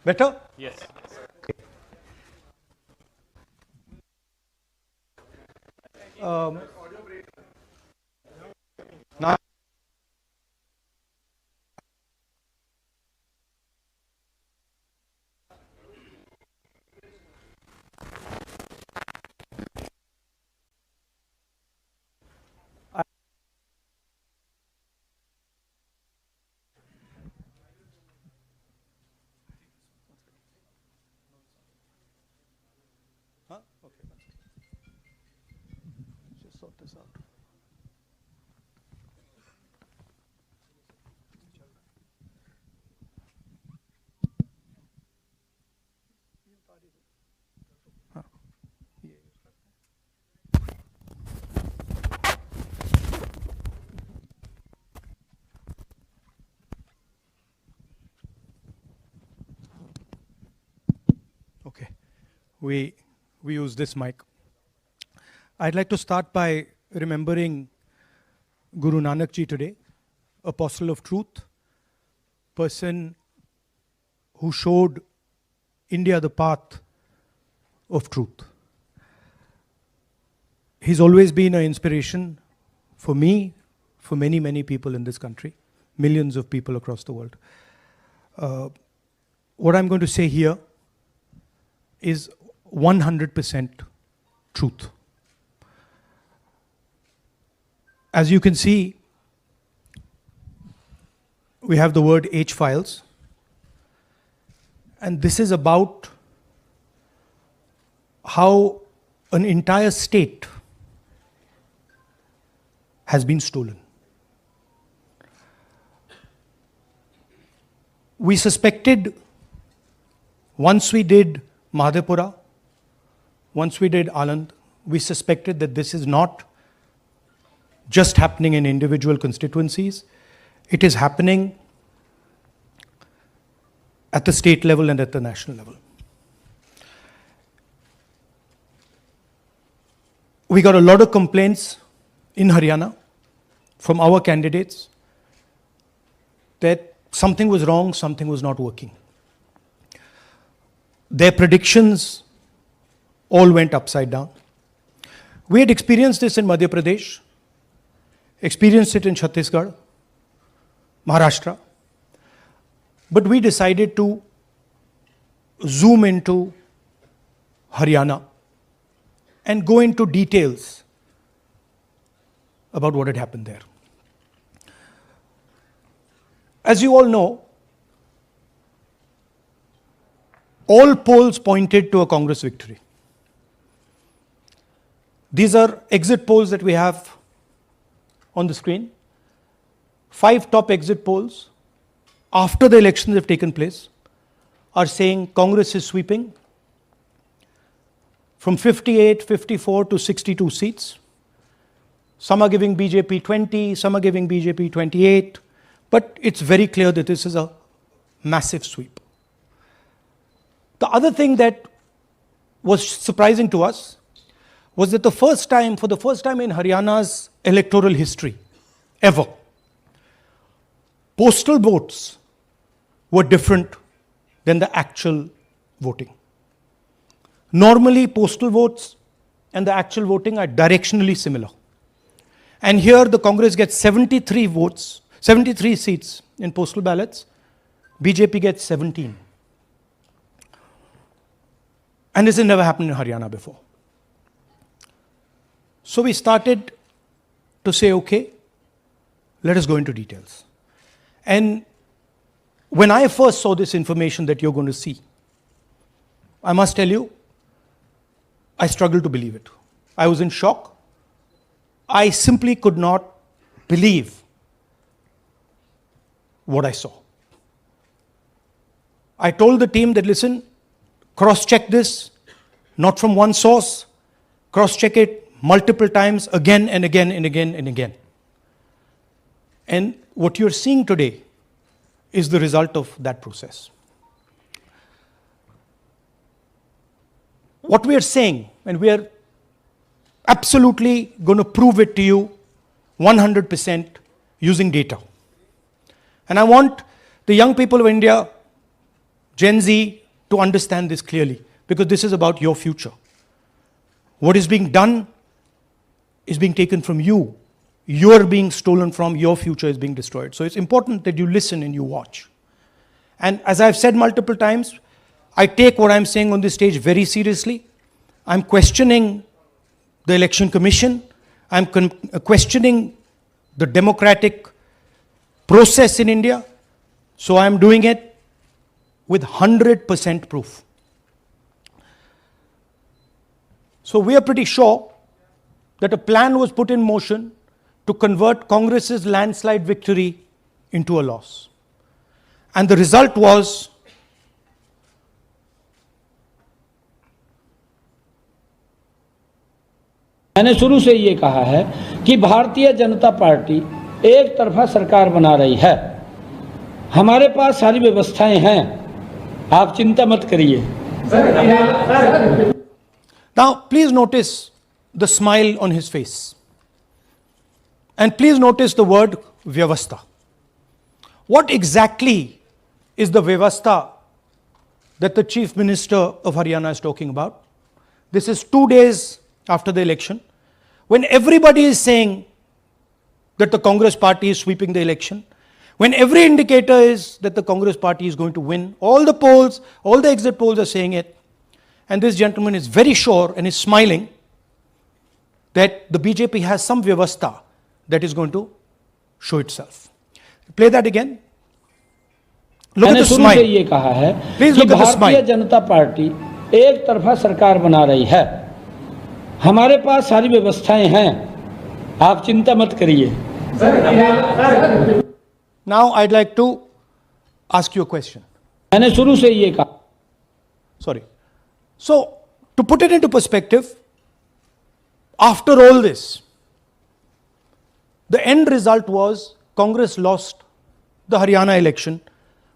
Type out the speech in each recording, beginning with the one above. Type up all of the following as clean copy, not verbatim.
Better? Yes. Now, just sort this out. Okay, we use this mic. I'd like to start by remembering Guru Nanak Ji today, apostle of truth, person who showed India the path of truth. He's always been an inspiration for me, for many, many people in this country, millions of people across the world. What I'm going to say here is 100% truth. As you can see, we have the word H files, and this is about how an entire state has been stolen. We suspected, once we did Madhepura, once we did Aland, we suspected that this is not just happening in individual constituencies, it is happening at the state level and at the national level. We got a lot of complaints in Haryana from our candidates that something was wrong, something was not working. Their predictions all went upside down. We had experienced this in Madhya Pradesh, experienced it in Chhattisgarh, Maharashtra, but we decided to zoom into Haryana and go into details about what had happened there. As you all know, all polls pointed to a Congress victory. These are exit polls that we have on the screen. 5 top exit polls after the elections have taken place are saying Congress is sweeping from 58, 54 to 62 seats. Some are giving BJP 20, some are giving BJP 28, but it's very clear that this is a massive sweep. The other thing that was surprising to us was that for the first time in Haryana's electoral history, ever, postal votes were different than the actual voting. Normally, postal votes and the actual voting are directionally similar. And here the Congress gets 73 seats in postal ballots, BJP gets 17. And this has never happened in Haryana before. So we started to say, okay, let us go into details. And when I first saw this information that you're going to see, I must tell you, I struggled to believe it. I was in shock. I simply could not believe what I saw. I told the team that, listen, cross-check this, not from one source, cross-check it multiple times, again and again and again and again. And what you're seeing today is the result of that process. What we are saying, and we are absolutely going to prove it to you 100% using data. And I want the young people of India, Gen Z to understand this clearly, because this is about your future. What is being done is being taken from you. You're being stolen from, your future is being destroyed. So it's important that you listen and you watch. And as I've said multiple times, I take what I'm saying on this stage very seriously. I'm questioning the Election Commission. I'm questioning the democratic process in India. So I'm doing it with 100% proof. So we are pretty sure that a plan was put in motion to convert Congress's landslide victory into a loss. And the result was मैंने शुरू से ये कहा है कि Bharatiya Janata party एक तरफा सरकार बना रही है। हमारे पास सारी व्यवस्थाएं हैं, आप चिंता मत करिए। Now please notice the smile on his face. And please notice the word vyavastha. What exactly is the vyavastha that the Chief Minister of Haryana is talking about? This is 2 days after the election, when everybody is saying that the Congress party is sweeping the election, when every indicator is that the Congress party is going to win, all the polls, all the exit polls are saying it, and this gentleman is very sure and is smiling that the BJP has some vyavastha that is going to show itself. Play that again. Look at the smile. ये कहा है Please कि look at the भारतीय smile. जनता party एक तरफा सरकार बना रही है। हमारे पास सारी व्यवस्थाएं हैं, आप चिंता मत करिए। Now I'd like to ask you a question. मैंने शुरू से ये कहा। Sorry. So, to put it into perspective, after all this, the end result was Congress lost the Haryana election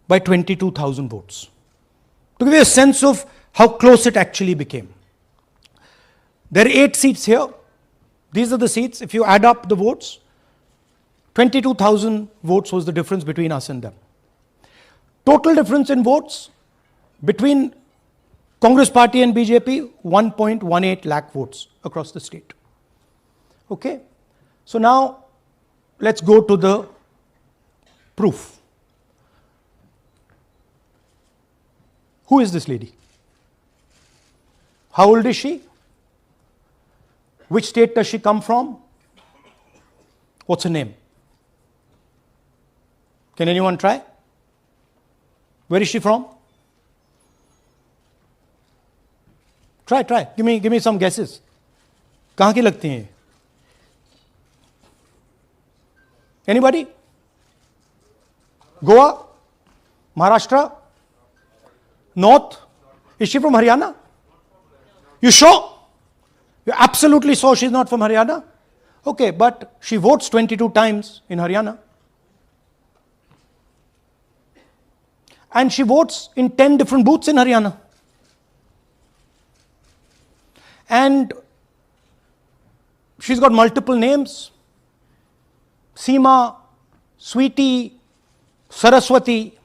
by 22,000 votes. To give you a sense of how close it actually became. There are 8 seats here. These are the seats. If you add up the votes, 22,000 votes was the difference between us and them. Total difference in votes between Congress party and BJP, 1.18 lakh votes across the state. Okay? So now, let's go to the proof. Who is this lady? How old is she? Which state does she come from? What's her name? Can anyone try? Where is she from? Try. Give me some guesses. कहाँ की लगती हैं? Anybody? Goa? Maharashtra? North? Is she from Haryana? You sure? You're absolutely sure she's not from Haryana? Okay, but she votes 22 times in Haryana. And she votes in 10 different booths in Haryana. And she's got multiple names. Seema, Sweetie, Saraswati,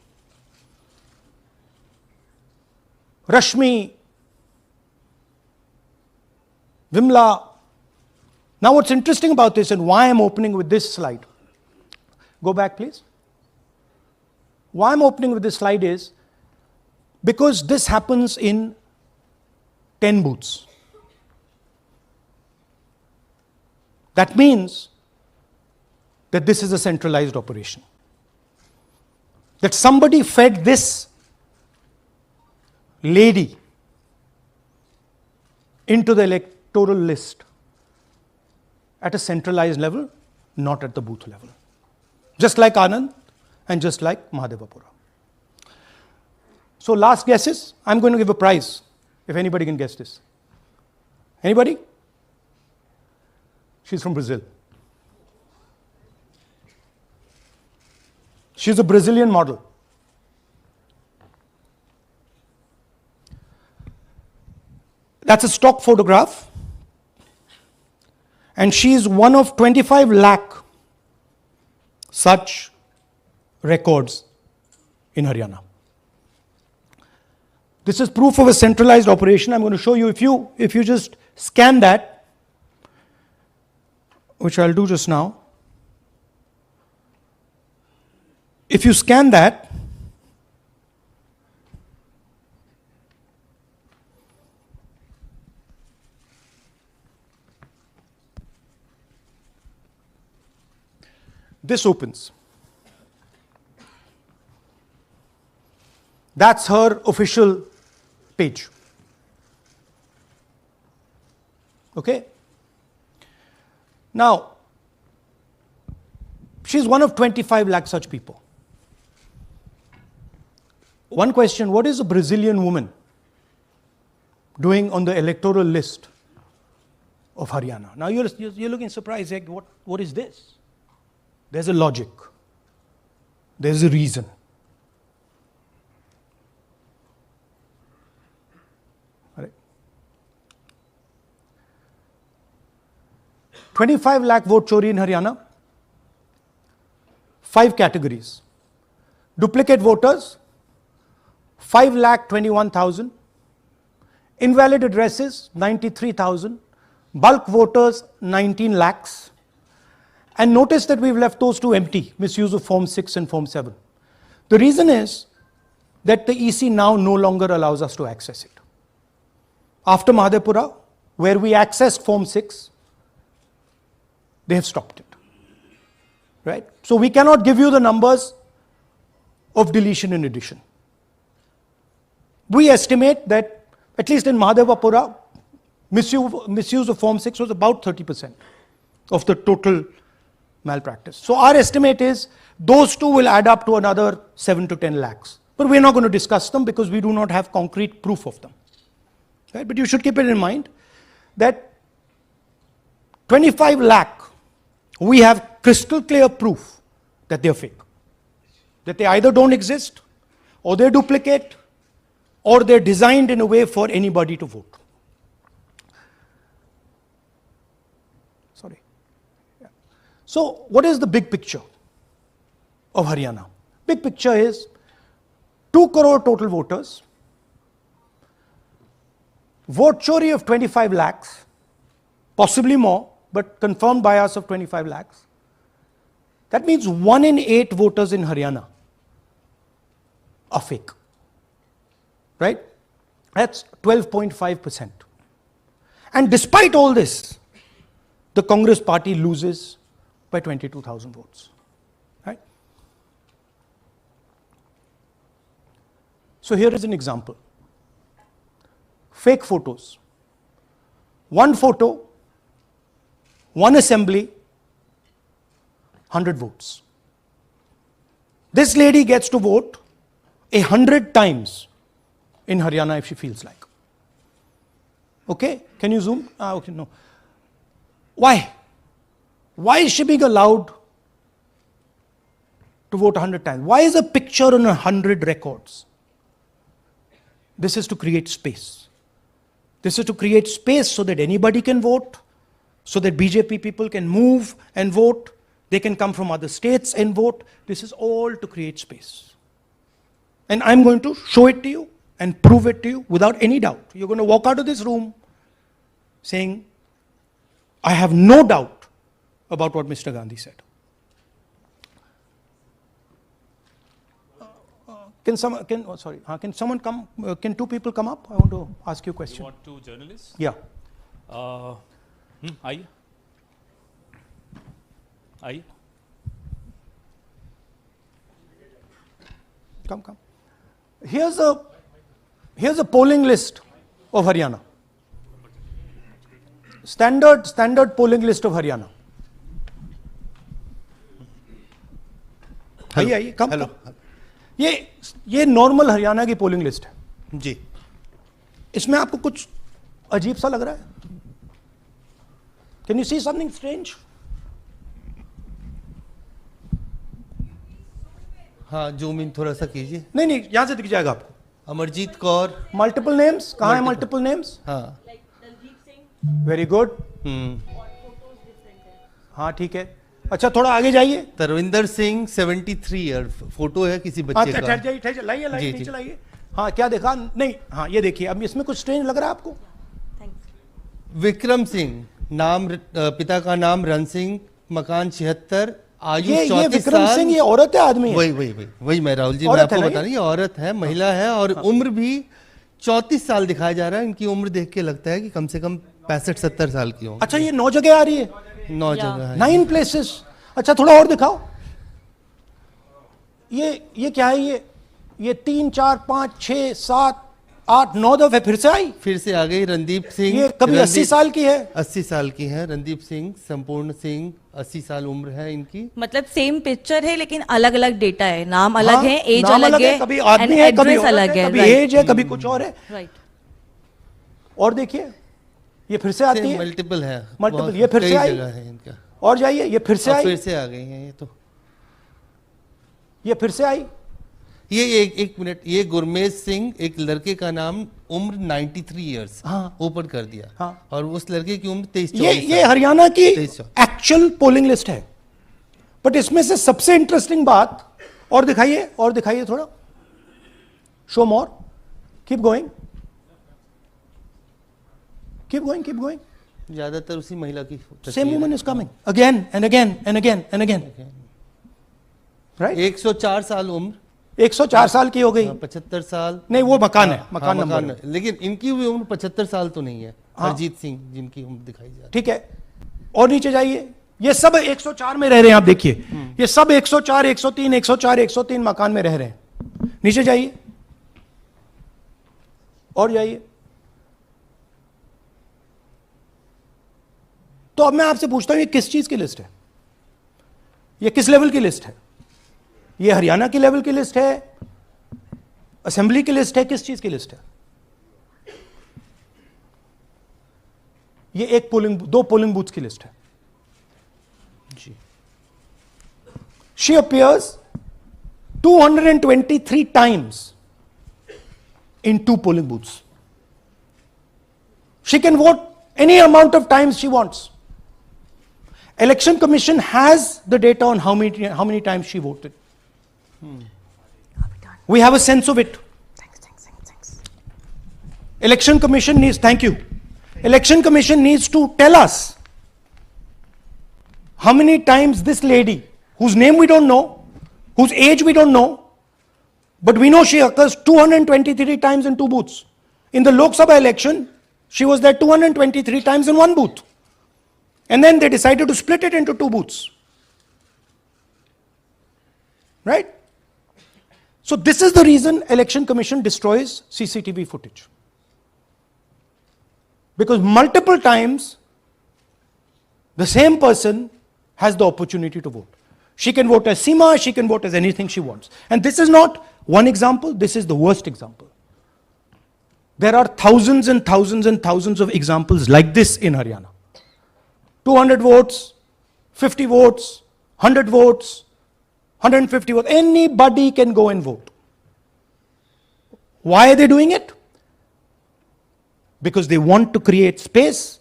Rashmi, Vimla. Now what's interesting about this and why I'm opening with this slide. Go back please. Why I'm opening with this slide is because this happens in 10 booths. That means that this is a centralized operation. That somebody fed this lady into the electoral list at a centralized level, not at the booth level. Just like Anand and just like Mahadevapura. So last guesses, I'm going to give a prize if anybody can guess this. Anybody? She's from Brazil. She's a Brazilian model. That's a stock photograph. And she's one of 25 lakh such records in Haryana. This is proof of a centralized operation. I'm going to show you, if you just scan that, which I'll do just now. If you scan that, this opens. That's her official page. Okay? Now, she's one of 25 lakh such people. One question, what is a Brazilian woman doing on the electoral list of Haryana? Now you're looking surprised, like, what is this? There's a logic. There's a reason. All right. 25 lakh vote chori in Haryana. 5 categories. Duplicate voters, 5,21,000. Invalid addresses, 93,000. Bulk voters, 19 lakhs. And notice that we've left those two empty, misuse of Form 6 and Form 7. The reason is that the EC now no longer allows us to access it. After Mahadevpura, where we accessed Form 6, they have stopped it. Right? So we cannot give you the numbers of deletion and addition. We estimate that, at least in Mahadevpura, misuse of Form 6 was about 30% of the total malpractice. So our estimate is those two will add up to another 7 to 10 lakhs. But we're not going to discuss them because we do not have concrete proof of them. Right? But you should keep it in mind that 25 lakh, we have crystal clear proof that they're fake. That they either don't exist, or they're duplicate, or they're designed in a way for anybody to vote. Sorry. Yeah. So what is the big picture of Haryana? Big picture is 2 crore total voters, vote chori of 25 lakhs, possibly more, but confirmed bias of 25 lakhs. That means 1 in 8 voters in Haryana are fake. Right? That's 12.5%. And despite all this, the Congress party loses by 22,000 votes. Right? So here is an example. Fake photos. One photo, one assembly, 100 votes. This lady gets to vote 100 times in Haryana if she feels like. Okay? Can you zoom? Okay, no. Why? Why is she being allowed to vote 100 times? Why is a picture on 100 records? This is to create space. This is to create space so that anybody can vote, so that BJP people can move and vote. They can come from other states and vote. This is all to create space. And I'm going to show it to you and prove it to you without any doubt. You're going to walk out of this room saying, I have no doubt about what Mr. Gandhi said. Can someone come? Can 2 people come up? I want to ask you a question. You want 2 journalists? Yeah. Aye. Come. Here's a polling list of Haryana. Standard polling list of Haryana. आइए come hello ये normal Haryana की polling list है जी। इसमें आपको कुछ अजीब सा लग रहा है? Can you see something strange? हाँ, जूम इन थोड़ा सा कीजिए। नहीं यहां से दिख जाएगा आपको। अमरजीत कौर, मल्टीपल नेम्स, कहाँ है मल्टीपल नेम्स? हाँ वेरी गुड। हाँ ठीक है। अच्छा थोड़ा आगे जाइए। तरविंदर सिंह 73 ईयर, फोटो है किसी बच्चे का। ठहर जाइए, लाइए नीचे लाइए। हाँ क्या देखा नहीं, हाँ ये देखिए, अब इसमें कुछ स्ट्रेंज लग रहा है आपको? विक्रम सिंह, नाम पिता का नाम रण सिंह, मकान 76, आयु ये 34 विक्रम साल। सिंह ये औरत है आदमी है? वही मैं राहुल जी, मैं औरत आपको है ना बता रही, ये औरत है, महिला है, और उम्र भी 34 साल दिखाया जा रहा है। इनकी उम्र देख के लगता है कि कम से कम 65-70 साल की हो। अच्छा, ये 9 जगह आ रही है? 9 जगह है। 9 प्लेसेस। अच्छा थोड़ा और दिखाओ। ये क्या है? ये 3 4 5 6 7 8 9 दफे फिर से आई? फिर से आ गई। रणदीप सिंह, ये कभी 80 साल की है? 80 साल की है। रणदीप सिंह, संपूर्ण सिंह, 80 साल उम्र है इनकी। मतलब सेम पिक्चर है लेकिन अलग अलग डेटा है, नाम अलग हाँ, है, एज नाम अलग है, कभी आदमी है, कभी औरत अलग है, है, कभी right, एज है, कभी कुछ और है। राइट। और देखिए ये फिर से आती है, मल्टीपल है, मल्टीपल। ये फिर कई से आई, जगह है इनका। और जाइए, ये फिर से अब आई, फिर से आ गई हैं ये तो। ये फिर से आई। ये एक मिनट, ये गुरमेज सिंह, एक लड़के का नाम, उम्र 93 इयर्स, हाँ। ऊपर कर दिया। हाँ। और उस लड़के की उम्र 23 ये हरियाणा की 23। एक्चुअल पोलिंग लिस्ट है। बट इसमें से सबसे इंटरेस्टिंग बात, और दिखाइए थोड़ा, शो मोर, keep going, keep going, keep going. ज्यादातर उसी महिला की same woman is coming again and again and again and again, right? 104 साल उम्र, 104 साल की हो गई। 75 साल। नहीं वो मकान है, मकान हाँ, नंबर मकान है। लेकिन इनकी भी उम्र 75 साल तो नहीं है। हाँ। अरजीत सिंह जिनकी उम्र दिखाई जा रही है। ठीक है, और नीचे जाइए, ये सब 104 में रह रहे हैं। आप देखिए ये सब 104 103 104 103 मकान में रह रहे हैं। नीचे जाइए और जाइए। तो अब मैं आपसे पूछता हूं, ये किस चीज की लिस्ट है? ये किस लेवल की लिस्ट है? ये हरियाणा की लेवल की लिस्ट है, असेंबली की लिस्ट है, किस चीज की लिस्ट है? ये दो पोलिंग बूथ्स की लिस्ट है जी। She appears 223 times in 2 polling booths. She can vote any amount of times she wants. Election Commission has the data on how many times she voted. We have a sense of it. Thanks. Election Commission needs, thank you. Election Commission needs to tell us how many times this lady, whose name we don't know, whose age we don't know, but we know she occurs 223 times in 2 booths. In the Lok Sabha election, she was there 223 times in 1 booth. And then they decided to split it into 2 booths. Right? So this is the reason Election Commission destroys CCTV footage. Because multiple times the same person has the opportunity to vote. She can vote as Seema, she can vote as anything she wants. And this is not one example, this is the worst example. There are thousands and thousands and thousands of examples like this in Haryana. 200 votes, 50 votes, 100 votes, 150 votes, anybody can go and vote. Why are they doing it? Because they want to create space.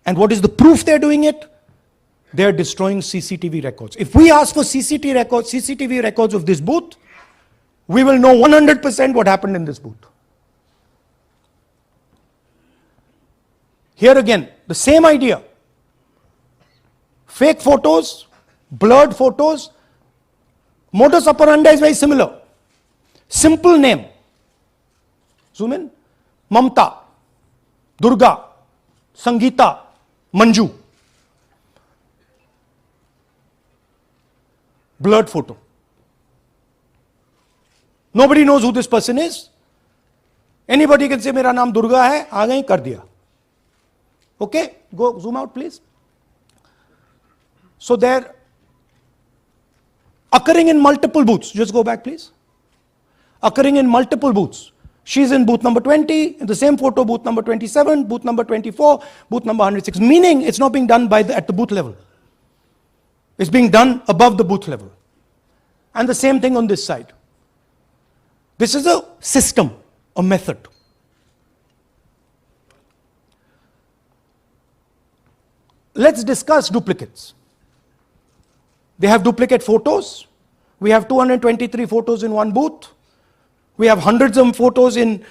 And what is the proof they're doing it? They're destroying CCTV records. If we ask for CCTV records of this booth, we will know 100% what happened in this booth. Here again, the same idea. Fake photos, blurred photos, modus operandi is very similar. Simple name. Zoom in. Mamta, Durga, Sangeeta, Manju. Blurred photo. Nobody knows who this person is. Anybody can say, मेरा नाम दुर्गा है, आ गई, कर दिया. Okay, go zoom out please. So they're occurring in multiple booths. Just go back please. Occurring in multiple booths. She's in booth number 20, in the same photo, booth number 27, booth number 24, booth number 106. Meaning it's not being done at the booth level. It's being done above the booth level. And the same thing on this side. This is a system, a method. Let's discuss duplicates. They have duplicate photos. We have 223 photos in 1 booth. We have hundreds of photos in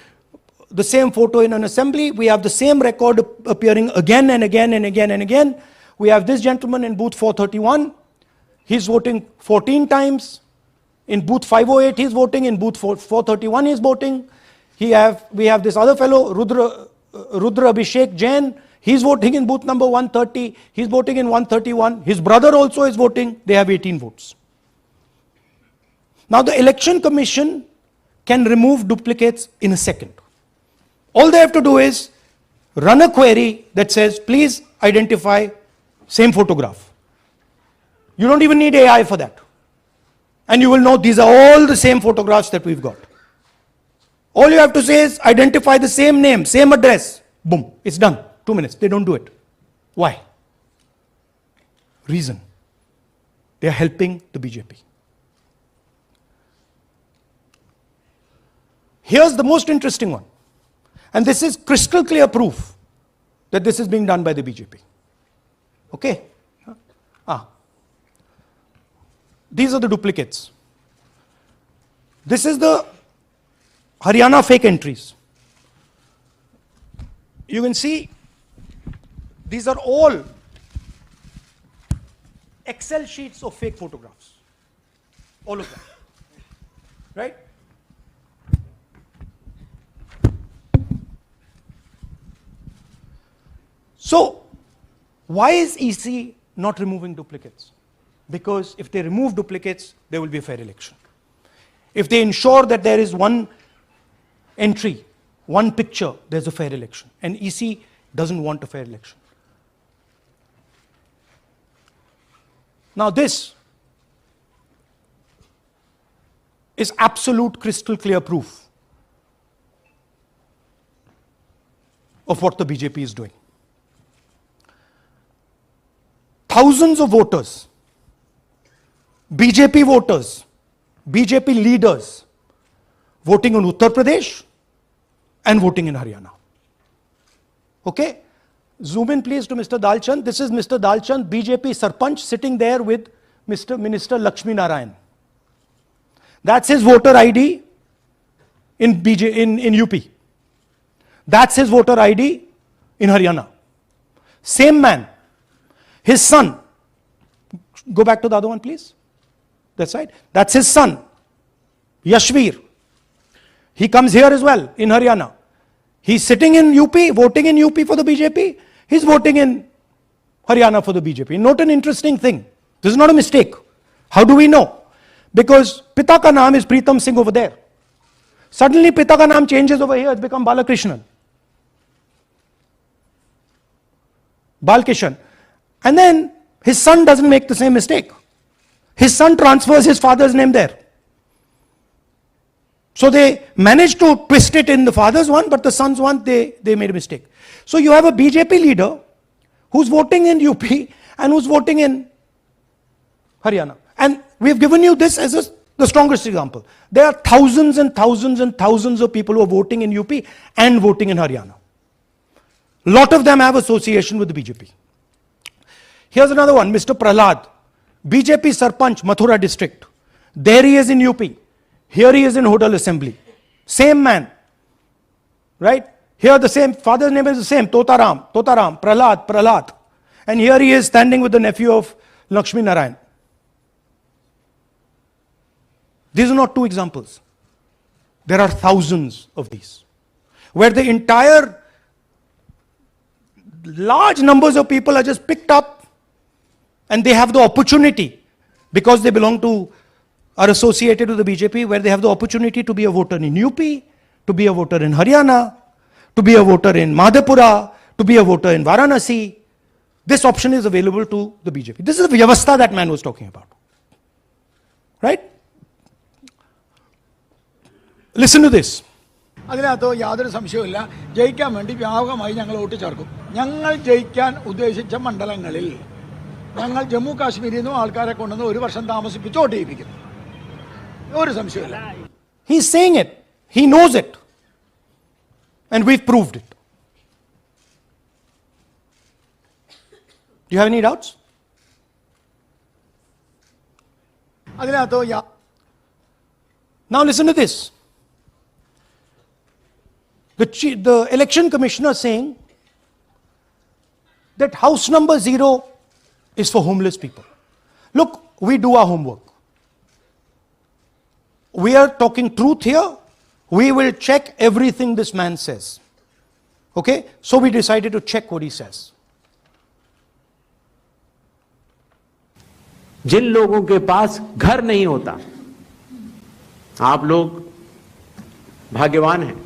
the same photo in an assembly. We have the same record appearing again and again and again and again. We have this gentleman in booth 431. He's voting 14 times. In booth 508, he's voting. In booth 431, he's voting. We have this other fellow, Rudra Abhishek Jain. He's voting in booth number 130. He's voting in 131. His brother also is voting. They have 18 votes. Now the Election Commission can remove duplicates in a second. All they have to do is run a query that says, please identify same photograph. You don't even need AI for that. And you will know these are all the same photographs that we've got. All you have to say is identify the same name, same address. Boom, it's done. 2 minutes. They don't do it. Why? Reason. They are helping the BJP. Here's the most interesting one. And this is crystal clear proof that this is being done by the BJP. Okay? These are the duplicates. This is the Haryana fake entries. You can see these are all Excel sheets of fake photographs. All of them. Right? So, why is EC not removing duplicates? Because if they remove duplicates, there will be a fair election. If they ensure that there is one entry, one picture, there's a fair election. And EC doesn't want a fair election. Now this is absolute crystal clear proof of what the BJP is doing. Thousands of voters, BJP voters, BJP leaders voting in Uttar Pradesh and voting in Haryana. Okay? Zoom in please to Mr. Dalchand. This is Mr. Dalchand, BJP Sarpanch, sitting there with Mr. Minister Lakshmi Narayan. That's his voter ID in UP. That's his voter ID in Haryana. Same man. His son. Go back to the other one, please. That's right. That's his son, Yashveer. He comes here as well in Haryana. He's sitting in UP, voting in UP for the BJP. He's voting in Haryana for the BJP. Note an interesting thing. This is not a mistake. How do we know? Because Pita ka naam is Pritam Singh over there. Suddenly Pita ka naam changes over here. It's become Balakrishnan. Balkishan. And then his son doesn't make the same mistake. His son transfers his father's name there. So they managed to twist it in the father's one, but the son's one, they made a mistake. So you have a BJP leader who's voting in UP and who's voting in Haryana. And we've given you this as the strongest example. There are thousands and thousands and thousands of people who are voting in UP and voting in Haryana. A lot of them have association with the BJP. Here's another one, Mr. Prahlad, BJP Sarpanch, Mathura district. There he is in UP. Here he is in Hodal Assembly. Same man. Right? Here the same, father's name is the same, Totaram, Prahlad. And here he is standing with the nephew of Lakshmi Narayan. These are not two examples. There are thousands of these. Where the entire large numbers of people are just picked up and they have the opportunity, because they belong to, are associated with the BJP, where they have the opportunity to be a voter in UP, to be a voter in Haryana, to be a voter in Madhepura, to be a voter in Varanasi. This option is available to the BJP. This is the Vyavastha that man was talking about. Right? Listen to this. അതിനകത്ത് യാതൊരു സംശയവുമില്ല. ജയിക്കാൻ വേണ്ടി വ്യാപകമായി ഞങ്ങൾ vote ചേർക്കും. ഞങ്ങൾ ജയിക്കാൻ ഉദ്ദേശിച്ച മണ്ഡലങ്ങളിൽ ഞങ്ങൾ ജമ്മു കാശ്മീരിൽ നിന്നും ആൾക്കാരെ കൊണ്ടുവന്ന് ഒരു വർഷം താമസിപ്പിച്ച് വോട്ട് ചെയ്യിപ്പിക്കും. ഒരു സംശയവുമില്ല. He's saying it. He knows it. And we've proved it. Do you have any doubts? അതിനകത്ത് Now listen to this. The election commissioner saying that house number 0 is for homeless people. Look, we do our homework. We are talking truth here. We will check everything this man says. Okay? So we decided to check what he says. जिन लोगों के पास घर नहीं होता, आप लोग भाग्यवान हैं.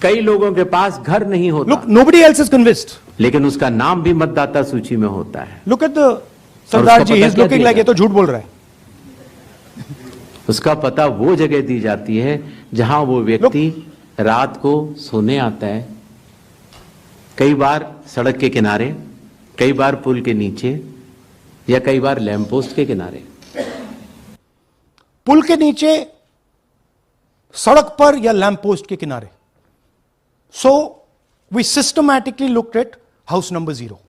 कई लोगों के पास घर नहीं होता. Look, nobody else is convinced. लेकिन उसका नाम भी मतदाता सूची में होता है. Look at the Sardar ji, he's looking like ये तो झूठ बोल रहा है. उसका पता वो जगह दी जाती है जहां वो व्यक्ति रात को सोने आता है. कई बार सड़क के किनारे, कई बार पुल के नीचे, या कई बार लैंप पोस्ट के किनारे. पुल के नीचे, सड़क पर या लैंप पोस्ट के किनारे. So we systematically looked at house number 0.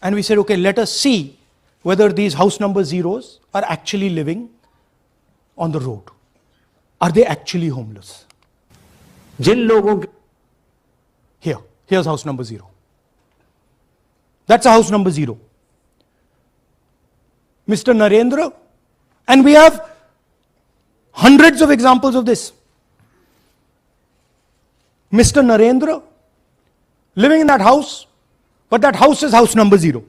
And we said, okay, let us see whether these house number 0s are actually living on the road. Are they actually homeless? जिन लोगों के Here's house number 0. That's a house number 0. Mr. Narendra, and we have hundreds of examples of this. Mr. Narendra living in that house, but that house is house number 0.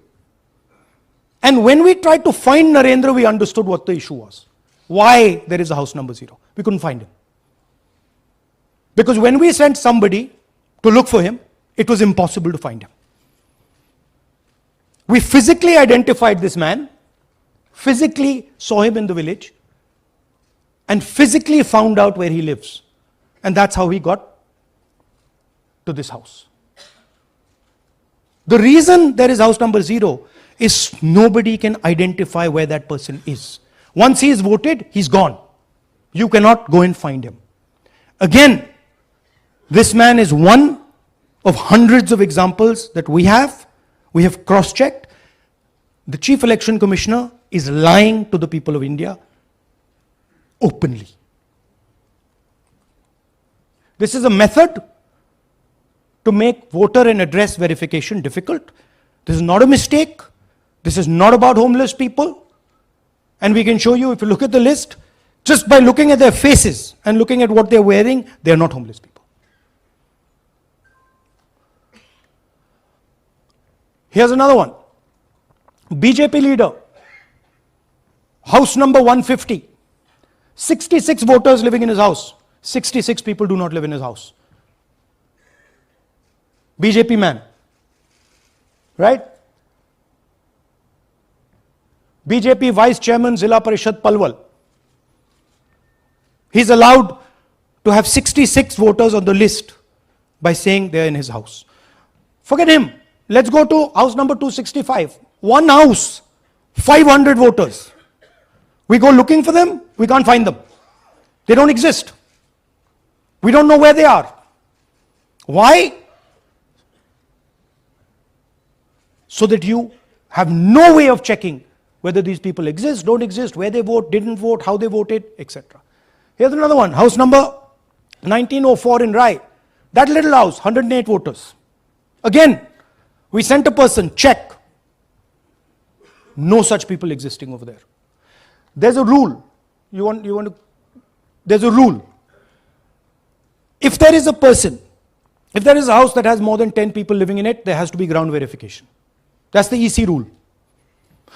And when we tried to find Narendra, we understood what the issue was. Why there is a house number 0. We couldn't find him. Because when we sent somebody to look for him, it was impossible to find him. We physically identified this man, physically saw him in the village, and physically found out where he lives. And that's how he got to this house. The reason there is house number 0 is nobody can identify where that person is. Once he is voted, he's gone. You cannot go and find him. Again, this man is one of hundreds of examples that we have. We have cross-checked. The Chief Election Commissioner is lying to the people of India openly. This is a method to make voter and address verification difficult. This is not a mistake. This is not about homeless people. And we can show you, if you look at the list, just by looking at their faces and looking at what they're wearing, they're not homeless people. Here's another one. BJP leader, house number 150. 66 voters living in his house. 66 people do not live in his house. BJP man. Right? BJP Vice Chairman Zilla Parishad Palwal. He's allowed to have 66 voters on the list by saying they're in his house. Forget him. Let's go to house number 265. One house, 500 voters. We go looking for them, we can't find them. They don't exist. We don't know where they are. Why? So that you have no way of checking whether these people exist, don't exist, where they vote, didn't vote, how they voted, etc. Here's another one, house number 1904 in Rai. That little house, 108 voters. Again, we sent a person, check. No such people existing over there. There's a rule. There's a rule. If there is a person, if there is a house that has more than 10 people living in it, there has to be ground verification. That's the EC rule.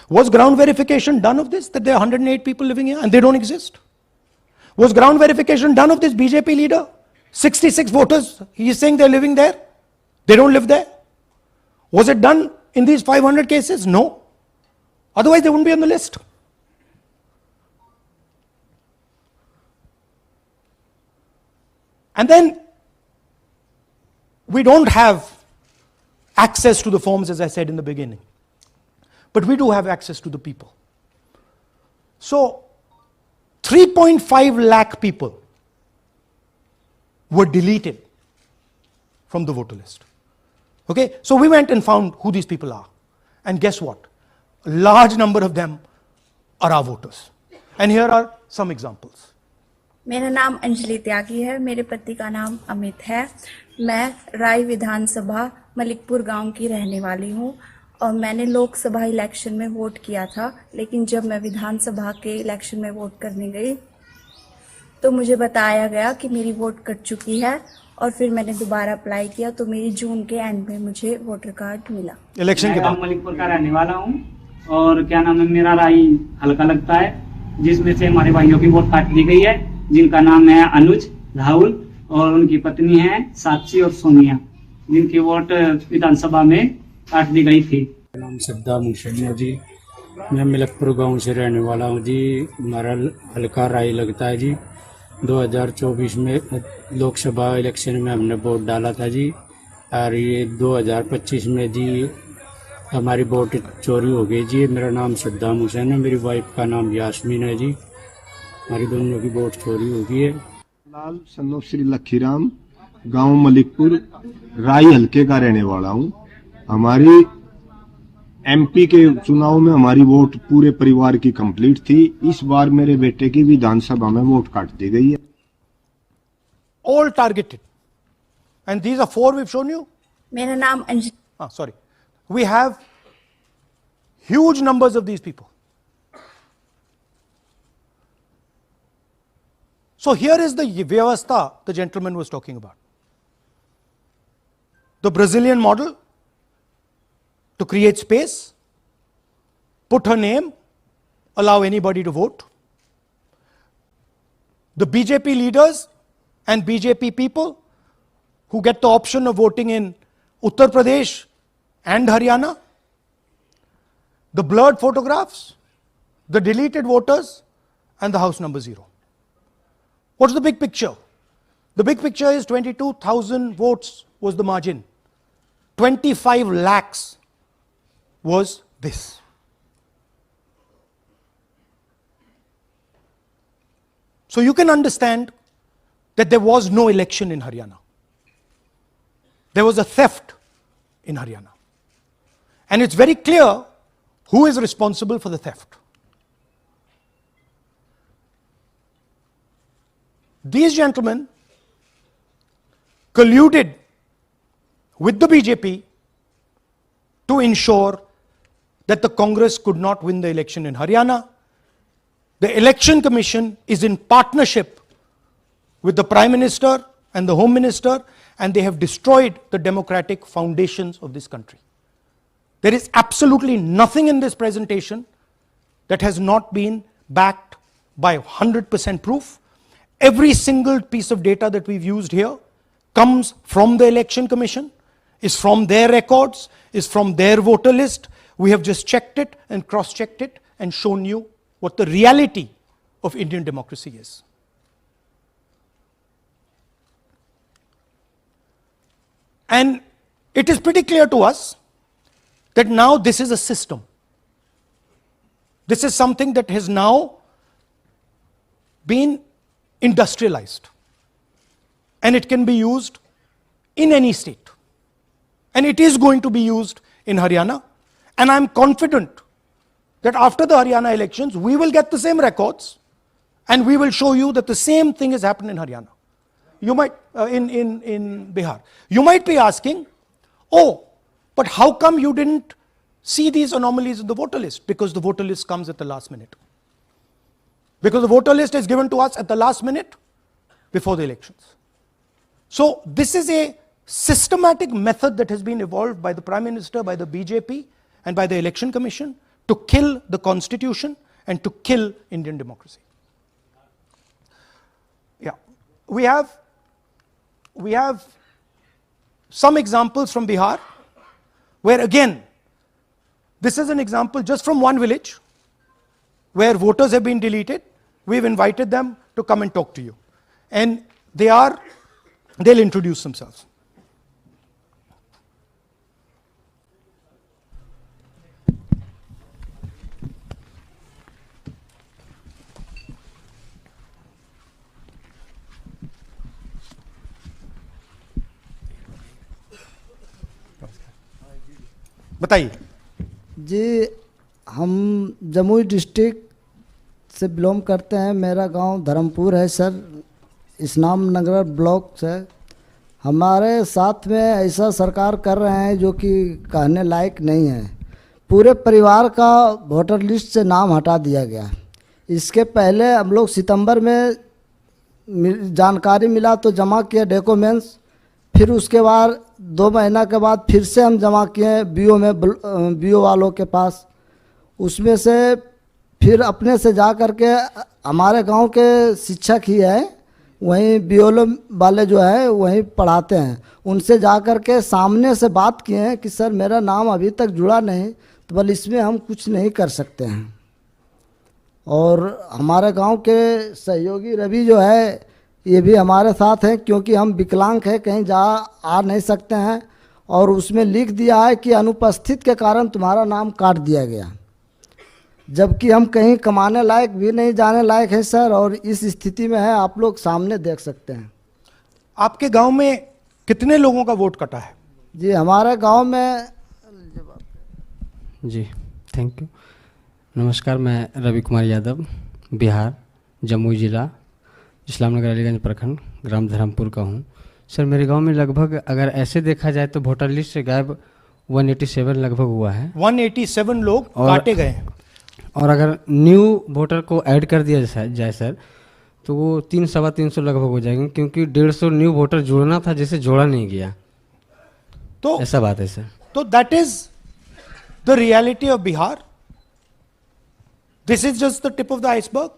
Was ground verification done of this, that there are 108 people living here and they don't exist? Was ground verification done of this BJP leader? 66 voters, he is saying they're living there. They don't live there. Was it done in these 500 cases? No. Otherwise they wouldn't be on the list. And then we don't have access to the forms, as I said in the beginning. But we do have access to the people. So 3.5 lakh people were deleted from the voter list. Okay, so we went and found who these people are. And guess what? A large number of them are our voters. And here are some examples. मेरा नाम अंजलि त्यागी है। मेरे पति का नाम अमित है। मैं राय विधानसभा मलिकपुर गांव की रहने वाली हूं और मैंने लोकसभा इलेक्शन में वोट किया था, लेकिन जब मैं विधानसभा के इलेक्शन में वोट करने गई तो मुझे बताया गया कि मेरी वोट कट चुकी है और फिर मैंने दोबारा अप्लाई किया तो मेरी जून के एंड में मुझे वोटर कार्ड मिला। इलेक्शन के बाद मलिकपुर का रहने वाला हूँ और क्या नाम है, मेरा राय हल्का लगता है, जिसमें से हमारे भाइयों की वोट काट दी गई है, जिनका नाम है अनुज, राहुल और उनकी पत्नी है साक्षी और सोनिया, जिनकी वोट विधानसभा में काट दी गई थी। नाम सद्दाम हुसैन है जी। मैं मलिकपुर गांव से रहने वाला हूँ जी। हमारा हल्का राय लगता है जी। 2024 में लोकसभा इलेक्शन में हमने वोट डाला था जी, और ये 2025 में जी हमारी वोट चोरी हो गई जी। मेरा नाम सद्दाम हुसैन है, मेरी वाइफ का नाम यास्मीन है जी। हमारी दोनों की वोट चोरी हो गई है। लाल सन्नो श्री लखीराम, गांव मलिकपुर, राय हल्के का रहने वाला हूं। हमारी एमपी के चुनाव में हमारी वोट पूरे परिवार की कंप्लीट थी। इस बार मेरे बेटे की विधानसभा में वोट काट दी गई है। all targeted, and these are 4 we've shown you. मेरा नाम Anjali. Sorry, we have huge numbers of these people. So here is the vyavastha the gentleman was talking about. The Brazilian model to create space, put her name, allow anybody to vote. The BJP leaders and BJP people who get the option of voting in Uttar Pradesh and Haryana, the blurred photographs, the deleted voters, and the house number 0. What's the big picture? The big picture is 22,000 votes was the margin. 25 lakhs was this. So you can understand that there was no election in Haryana. There was a theft in Haryana. And it's very clear who is responsible for the theft. These gentlemen colluded with the BJP to ensure that the Congress could not win the election in Haryana. The Election Commission is in partnership with the Prime Minister and the Home Minister, and they have destroyed the democratic foundations of this country. There is absolutely nothing in this presentation that has not been backed by 100% proof. Every single piece of data that we've used here comes from the Election Commission, is from their records, is from their voter list. We have just checked it and cross-checked it and shown you what the reality of Indian democracy is. And it is pretty clear to us that now this is a system. This is something that has now been industrialized, and it can be used in any state, and it is going to be used in Haryana. And I'm confident that after the Haryana elections we will get the same records and we will show you that the same thing has happened in Haryana. You might in Bihar. You might be asking, oh, but how come you didn't see these anomalies in the voter list? Because the voter list comes at the last minute. Because the voter list is given to us at the last minute before the elections. So this is a systematic method that has been evolved by the Prime Minister, by the BJP, and by the Election Commission to kill the Constitution and to kill Indian democracy. Yeah, we have some examples from Bihar, where again, this is an example just from one village where voters have been deleted. We've invited them to come and talk to you, and they'll introduce themselves. बताइए जी। हम Jamui district से belong करते हैं। मेरा गांव धर्मपुर है sir. इस्लाम नगर block से। हमारे साथ में ऐसा सरकार कर रहे हैं जो कि कहने लायक नहीं है। पूरे परिवार का वोटर लिस्ट से नाम हटा दिया गया। इसके पहले हम लोग सितंबर में जानकारी मिला तो जमा किए डॉक्यूमेंट्स, फिर उसके बाद 2 महीना के बाद फिर से हम जमा किए बीओ में, बीओ वालों के पास। उसमें से फिर अपने से जा कर के हमारे गांव के शिक्षक ही है, वहीं बीओलो वाले जो है वहीं पढ़ाते हैं, उनसे जा कर के सामने से बात किए हैं कि सर मेरा नाम अभी तक जुड़ा नहीं, तो बोले इसमें हम कुछ नहीं कर सकते हैं। और हमारे गांव के सहयोगी रवि जो है ये भी हमारे साथ हैं, क्योंकि हम विकलांग हैं, कहीं जा आ नहीं सकते हैं, और उसमें लिख दिया है कि अनुपस्थित के कारण तुम्हारा नाम काट दिया गया, जबकि हम कहीं कमाने लायक भी नहीं जाने लायक है सर। और इस स्थिति में है, आप लोग सामने देख सकते हैं। आपके गांव में कितने लोगों का वोट कटा है? जी हमारे गांव में, जी थैंक यू। नमस्कार, मैं रवि कुमार यादव, बिहार, जमुई जिला, इस्लामनगर अलीगंज प्रखंड, ग्राम धर्मपुर का हूँ। सर मेरे गांव में लगभग अगर ऐसे देखा जाए तो वोटर लिस्ट से गायब 187 लगभग हुआ है। 187 लोग काटे गए हैं। और अगर न्यू वोटर को ऐड कर दिया जाए सर तो वो 300-350 लगभग हो जाएंगे, क्योंकि 150 न्यू वोटर जोड़ना था जिसे जोड़ा नहीं गया। तो ऐसा बात है सर। तो that is the reality of Bihar. This is just the tip of the iceberg.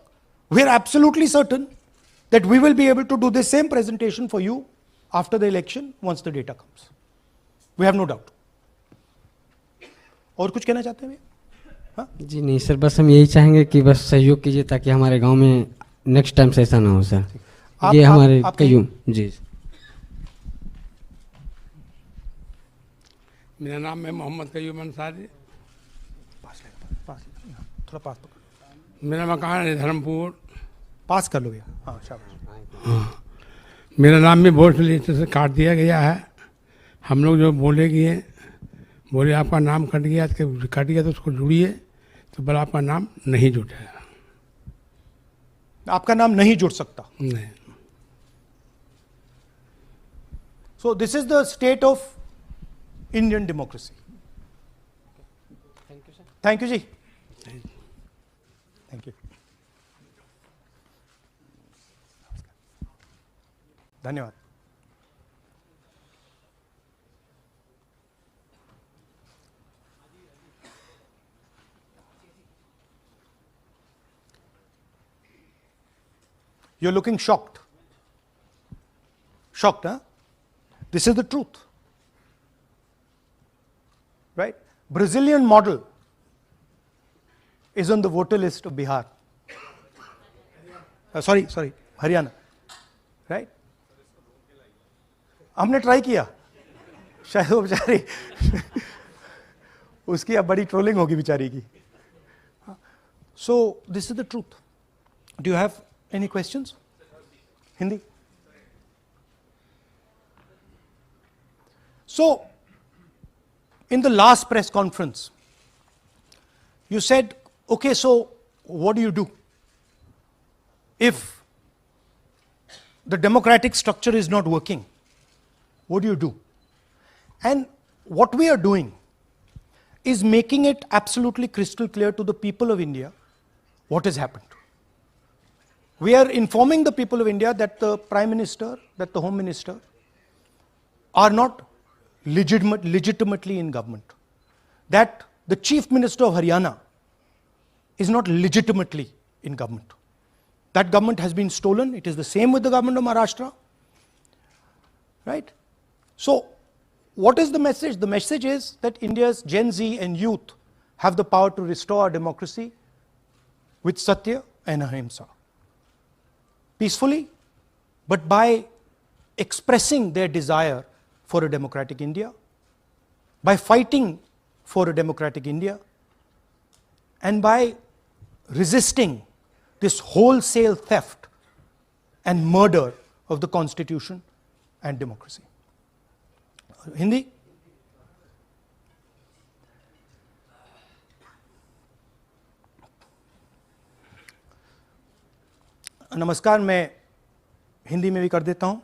We are absolutely certain that we will be able to do the same presentation for you after the election once the data comes. We have no doubt. और कुछ कहना चाहते हैं भैया? जी नहीं sir, बस हम यही चाहेंगे कि बस सहयोग कीजिए ताकि हमारे गांव में नेक्स्ट टाइम से ऐसा ना हो सर। ये हमारे कयूम। जी मेरा नाम है मोहम्मद कयूम अंसारी। थोड़ा पास पकड़। मेरा मकान है धर्मपुर। पास कर लो भैया। हाँ शाबाश। हाँ, मेरा नाम भी वोट लिस्ट से काट दिया गया है। हम लोग जो बोले आपका नाम कट गया तो उसको जुड़िए, तो बोला आपका नाम नहीं जुटेगा। आपका नाम नहीं जुड़ सकता? नहीं। So this is the state of Indian democracy. Thank you sir. Thank you ji. Thank you. धन्यवाद। You're looking shocked. Shocked, huh? This is the truth. Right? Brazilian model is on the voter list of Bihar. Sorry, Haryana. Right? हमने try किया, शायद वो बेचारी उसकी अब बड़ी trolling होगी बेचारी की। सो this is the truth. Do you have any questions? Hindi? So in the last press conference you said, okay, so what do you do if the democratic structure is not working? What do you do? And what we are doing is making it absolutely crystal clear to the people of India what has happened. We are informing the people of India that the Prime Minister, that the Home Minister are not legitimately in government. That the Chief Minister of Haryana is not legitimately in government. That government has been stolen. It is the same with the government of Maharashtra. Right? So, what is the message? The message is that India's Gen Z and youth have the power to restore our democracy with Satya and Ahimsa. Peacefully, but by expressing their desire for a democratic India, by fighting for a democratic India, and by resisting this wholesale theft and murder of the Constitution and democracy. Hindi? नमस्कार, मैं हिंदी में भी कर देता हूं।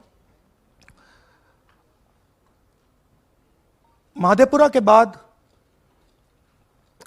महादेपुरा के बाद